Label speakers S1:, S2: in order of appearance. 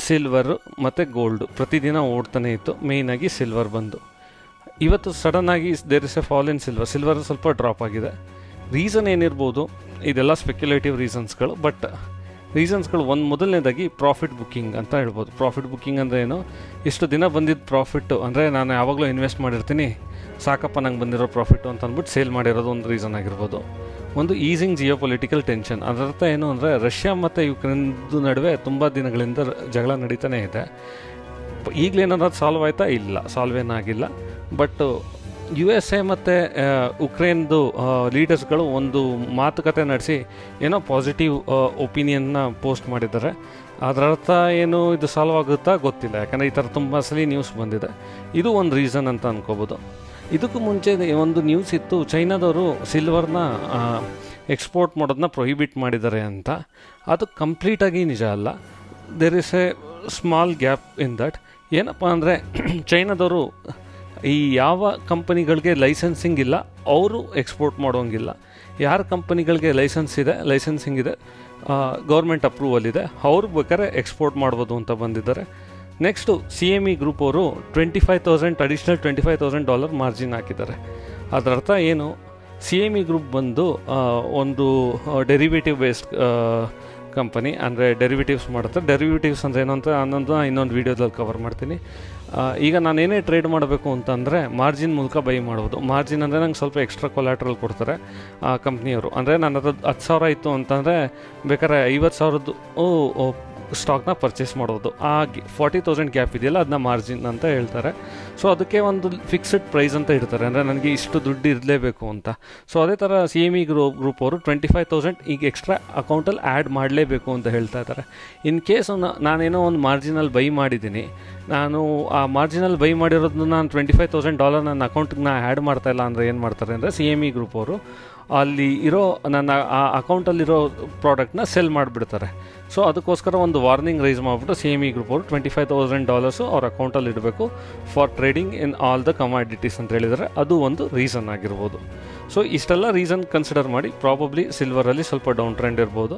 S1: Silver ಮತ್ತು gold ಪ್ರತಿದಿನ ಓಡ್ತಾನೆ ಇತ್ತು. ಮೇಯ್ನಾಗಿ ಸಿಲ್ವರ್ ಬಂದು ಇವತ್ತು ಸಡನ್ನಾಗಿ there is a fall in silver ಸ್ವಲ್ಪ ಡ್ರಾಪ್ ಆಗಿದೆ. ರೀಸನ್ ಏನಿರ್ಬೋದು, ಇದೆಲ್ಲ ಸ್ಪೆಕ್ಯುಲೇಟಿವ್ ರೀಸನ್ಸ್ಗಳು. ಬಟ್ ರೀಸನ್ಸ್ಗಳು ಮೊದಲನೇದಾಗಿ ಪ್ರಾಫಿಟ್ ಬುಕ್ಕಿಂಗ್ ಅಂತ ಹೇಳ್ಬೋದು. ಪ್ರಾಫಿಟ್ ಬುಕ್ಕಿಂಗ್ ಅಂದರೆ ಏನು, ಇಷ್ಟು ದಿನ ಬಂದಿದ್ದ ಪ್ರಾಫಿಟ್ಟು, ಅಂದರೆ ನಾನು ಯಾವಾಗಲೂ ಇನ್ವೆಸ್ಟ್ ಮಾಡಿರ್ತೀನಿ, ಸಾಕಪ್ಪ ನಂಗೆ ಬಂದಿರೋ ಪ್ರಾಫಿಟ್ಟು ಅಂತ ಅಂದ್ಬಿಟ್ಟು ಸೇಲ್ ಮಾಡಿರೋದು ಒಂದು ರೀಸನ್ ಆಗಿರ್ಬೋದು. ಒಂದು ಈಸಿಂಗ್ ಜಿಯೋ ಪೊಲಿಟಿಕಲ್ ಟೆನ್ಷನ್. ಅದರ್ಥ ಏನು ಅಂದರೆ, ರಷ್ಯಾ ಮತ್ತು ಯುಕ್ರೇನ್ದು ನಡುವೆ ತುಂಬ ದಿನಗಳಿಂದ ಜಗಳ ನಡೀತಾನೆ ಇದೆ. ಈಗಲೇನಾದ್ರು ಸಾಲ್ವ್ ಆಯಿತಾ? ಇಲ್ಲ, ಸಾಲ್ವ್ ಏನಾಗಿಲ್ಲ. ಬಟ್ USA ಮತ್ತು ಉಕ್ರೇನ್ದು ಲೀಡರ್ಸ್ಗಳು ಒಂದು ಮಾತುಕತೆ ನಡೆಸಿ ಏನೋ ಪಾಸಿಟಿವ್ ಒಪಿನಿಯನ್ನ ಪೋಸ್ಟ್ ಮಾಡಿದ್ದಾರೆ. ಅದರ ಅರ್ಥ ಏನು, ಇದು ಸಾಲ್ವ್ ಆಗುತ್ತಾ ಗೊತ್ತಿಲ್ಲ, ಯಾಕಂದರೆ ಈ ಥರ ತುಂಬ ಸಲ ನ್ಯೂಸ್ ಬಂದಿದೆ. ಇದು ಒಂದು ರೀಸನ್ ಅಂತ ಅನ್ಕೋಬೋದು. ಇದಕ್ಕೂ ಮುಂಚೆ ಒಂದು ನ್ಯೂಸ್ ಇತ್ತು, ಚೈನಾದವರು ಸಿಲ್ವರ್ನ ಎಕ್ಸ್ಪೋರ್ಟ್ ಮಾಡೋದನ್ನ ಪ್ರೊಹಿಬಿಟ್ ಮಾಡಿದ್ದಾರೆ ಅಂತ. ಅದು ಕಂಪ್ಲೀಟಾಗಿ ನಿಜ ಅಲ್ಲ. There is a small gap in that. ಏನಪ್ಪ ಅಂದರೆ, ಚೈನಾದವರು ಈ ಯಾವ ಕಂಪನಿಗಳಿಗೆ ಲೈಸೆನ್ಸಿಂಗ್ ಇಲ್ಲ ಅವರು ಎಕ್ಸ್ಪೋರ್ಟ್ ಮಾಡೋಂಗಿಲ್ಲ. ಯಾರ ಕಂಪನಿಗಳಿಗೆ ಲೈಸೆನ್ಸಿಂಗ್ ಇದೆ, ಗೌರ್ಮೆಂಟ್ ಅಪ್ರೂವಲ್ ಇದೆ, ಅವ್ರಿಗೆ ಬೇಕಾದ್ರೆ ಎಕ್ಸ್ಪೋರ್ಟ್ ಮಾಡ್ಬೋದು ಅಂತ ಬಂದಿದ್ದಾರೆ. ನೆಕ್ಸ್ಟು CME ಗ್ರೂಪ್ ಅವರು ಅಡಿಷ್ನಲ್ $25,000 ಮಾರ್ಜಿನ್ ಹಾಕಿದ್ದಾರೆ. ಅದರ ಅರ್ಥ ಏನು, CME ಗ್ರೂಪ್ ಬಂದು ಒಂದು ಡೆರಿವೇಟಿವ್ ಬೇಸ್ಡ್ ಕಂಪನಿ, ಅಂದರೆ ಡೆರಿವೇಟಿವ್ಸ್ ಮಾಡುತ್ತೆ. ಡೆರಿವೇಟಿವ್ಸ್ ಅಂದರೆ ಏನು ಅಂತ ಇನ್ನೊಂದು ವೀಡಿಯೋದಲ್ಲಿ ಕವರ್ ಮಾಡ್ತೀನಿ. ಈಗ ನಾನೇನೇ ಟ್ರೇಡ್ ಮಾಡಬೇಕು ಅಂತಂದರೆ ಮಾರ್ಜಿನ್ ಮೂಲಕ ಬೈ ಮಾಡ್ಬೋದು. ಮಾರ್ಜಿನ್ ಅಂದರೆ ನಂಗೆ ಸ್ವಲ್ಪ ಎಕ್ಸ್ಟ್ರಾ ಕೊಲ್ಯಾಟ್ರಲ್ ಕೊಡ್ತಾರೆ ಕಂಪ್ನಿಯವರು. ಅಂದರೆ ನನ್ನ ಹತ್ರ 10,000 ಇತ್ತು ಅಂತಂದರೆ ಬೇಕಾದ್ರೆ 50,000 ಸ್ಟಾಕ್ನ ಪರ್ಚೇಸ್ ಮಾಡೋದು. ಆ 40,000 ಗ್ಯಾಪ್ ಇದೆಯಲ್ಲ, ಅದನ್ನ ಮಾರ್ಜಿನ್ ಅಂತ ಹೇಳ್ತಾರೆ. ಸೊ ಅದಕ್ಕೆ ಒಂದು ಫಿಕ್ಸ್ಡ್ ಪ್ರೈಸ್ ಅಂತ ಇಡ್ತಾರೆ, ಅಂದರೆ ನನಗೆ ಇಷ್ಟು ದುಡ್ಡು ಇರಲೇಬೇಕು ಅಂತ. ಸೊ ಅದೇ ಥರ CME ಗ್ರೂಪ್ ಅವರು 25,000 ಈಗ ಎಕ್ಸ್ಟ್ರಾ ಅಕೌಂಟಲ್ಲಿ ಆ್ಯಡ್ ಮಾಡಲೇಬೇಕು ಅಂತ ಹೇಳ್ತಾ ಇದ್ದಾರೆ. ಇನ್ ಕೇಸ್ ನಾನೇನೋ ಒಂದು ಮಾರ್ಜಿನಲ್ಲಿ ಬೈ ಮಾಡಿದ್ದೀನಿ, ನಾನು ಆ ಮಾರ್ಜಿನಲ್ಲಿ ಬೈ ಮಾಡಿರೋದನ್ನ ನಾನು $25,000 ನನ್ನ ಅಕೌಂಟಿಗೆ ಆ್ಯಡ್ ಮಾಡ್ತಾಯಿಲ್ಲ ಅಂದರೆ ಏನು ಮಾಡ್ತಾರೆ ಅಂದರೆ, CME ಗ್ರೂಪ್ ಅವರು ಅಲ್ಲಿ ಇರೋ ನನ್ನ ಆ ಅಕೌಂಟಲ್ಲಿರೋ ಪ್ರಾಡಕ್ಟ್ನ ಸೆಲ್ ಮಾಡಿಬಿಡ್ತಾರೆ. ಸೊ ಅದಕ್ಕೋಸ್ಕರ ಒಂದು ವಾರ್ನಿಂಗ್ ರೈಸ್ ಮಾಡಿಬಿಟ್ಟು CME ಗ್ರೂಪ್ ಅವರು $25,000 ಅವ್ರ ಅಕೌಂಟಲ್ಲಿ ಇಡಬೇಕು for trading in all the commodities ಅಂತ ಹೇಳಿದರೆ, ಅದು ಒಂದು ರೀಸನ್ ಆಗಿರ್ಬೋದು. ಸೊ ಇಷ್ಟೆಲ್ಲ ರೀಸನ್ ಕನ್ಸಿಡರ್ ಮಾಡಿ ಪ್ರಾಬಬ್ಲಿ ಸಿಲ್ವರಲ್ಲಿ ಸ್ವಲ್ಪ ಡೌನ್ ಟ್ರೆಂಡ್ ಇರ್ಬೋದು.